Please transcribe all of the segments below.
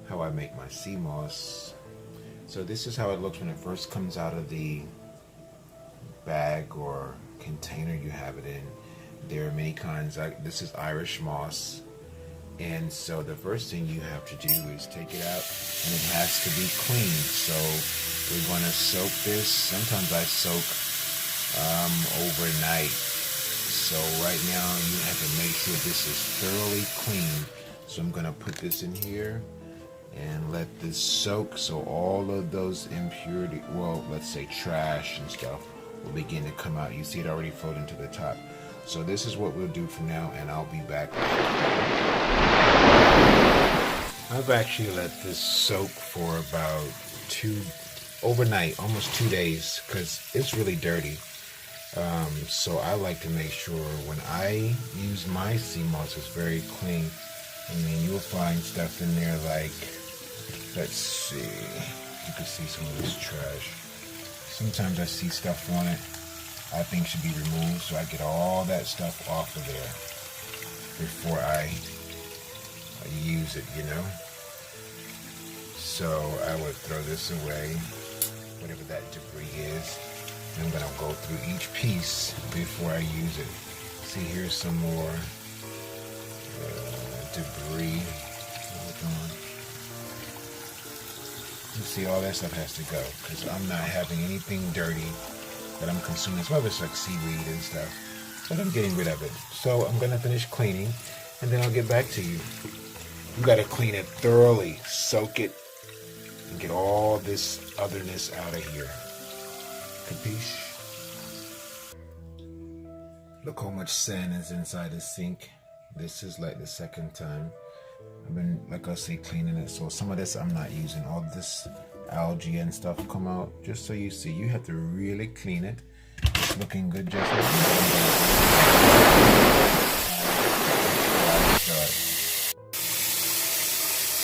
how I make my sea moss. So this is how it looks when it first comes out of the bag or container you have it in. There are many kinds. This is Irish moss. And so the first thing you have to do is take it out, and it has to be clean. So we're going to soak this. Sometimes I soak overnight. So right now you have to make sure this is thoroughly clean. So I'm going to put this in here and let this soak, so all of those impurity, well, let's say trash and stuff, will begin to come out. You see it already floating to the top. So this is what we'll do for now, and I'll be back. I've actually let this soak for about overnight, almost 2 days, because it's really dirty. So I like to make sure when I use my sea moss, it's very clean. I mean, you'll find stuff in there like, let's see, you can see some of this trash. Sometimes I see stuff on it I think should be removed, so I get all that stuff off of there before I use it, you know. So I would throw this away, whatever that debris is. I'm gonna go through each piece before I use it. See, here's some more debris. You see, all that stuff has to go because I'm not having anything dirty that I'm consuming. Some of it's like seaweed and stuff, but I'm getting rid of it. So I'm gonna finish cleaning, and then I'll get back to you. You gotta clean it thoroughly, soak it, and get all this otherness out of here. Capiche? Look how much sand is inside the sink. This is like the second time. I've been, like I say, cleaning it. So some of this I'm not using. All this algae and stuff come out. Just so you see, you have to really clean it. It's looking good just like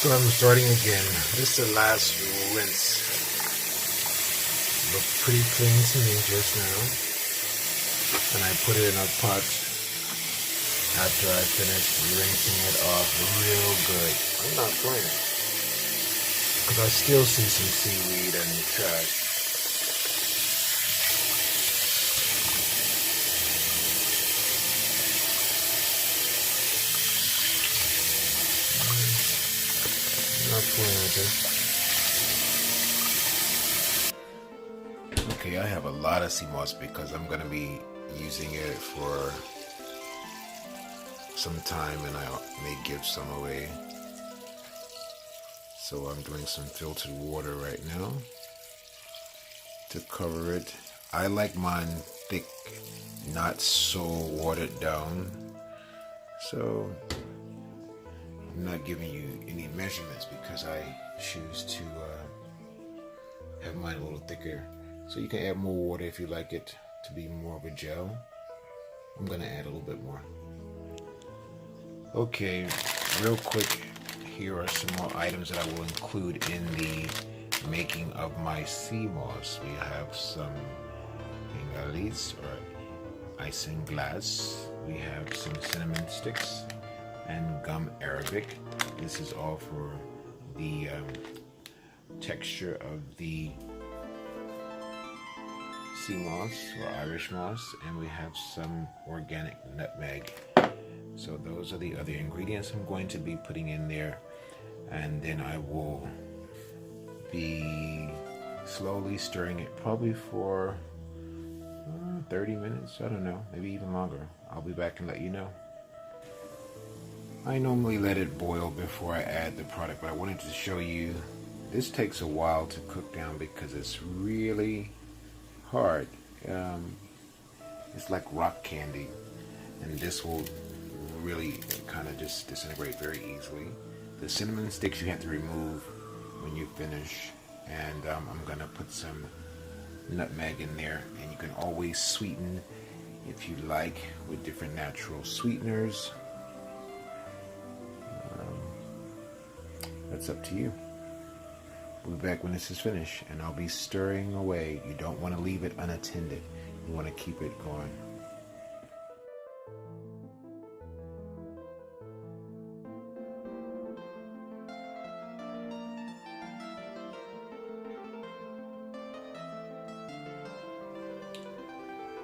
So I'm starting again. This is the last rinse. Looked pretty clean to me just now. And I put it in a pot after I finished rinsing it off real good. I'm not playing, because I still see some seaweed and trash. I'm not playing with this. Okay, I have a lot of sea moss because I'm going to be using it for some time, and I may give some away. So I'm doing some filtered water right now to cover it. I like mine thick, not so watered down. So I'm not giving you any measurements because I choose to have mine a little thicker. So you can add more water if you like it to be more of a gel. I'm gonna add a little bit more. Okay, real quick, here are some more items that I will include in the making of my sea moss. We have some ingalites or isinglass. We have some cinnamon sticks and gum arabic. This is all for the texture of the sea moss or Irish moss, and we have some organic nutmeg. So those are the other ingredients I'm going to be putting in there, and then I will be slowly stirring it probably for 30 minutes. I don't know, maybe even longer. I'll be back and let you know. I normally let it boil before I add the product, but I wanted to show you this takes a while to cook down because it's really hard. It's like rock candy, and this will really kind of just disintegrate very easily. The cinnamon sticks you have to remove when you finish, and I'm gonna put some nutmeg in there, and you can always sweeten if you like with different natural sweeteners. That's up to you. We'll be back when this is finished, and I'll be stirring away. You don't want to leave it unattended. You want to keep it going.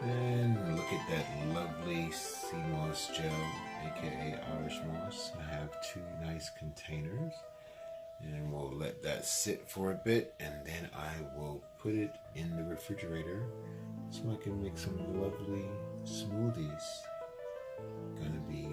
And look at that lovely sea moss gel, aka Irish moss. I have two nice containers, and we'll let that sit for a bit, and then I will put it in the refrigerator so I can make some lovely smoothies. Gonna be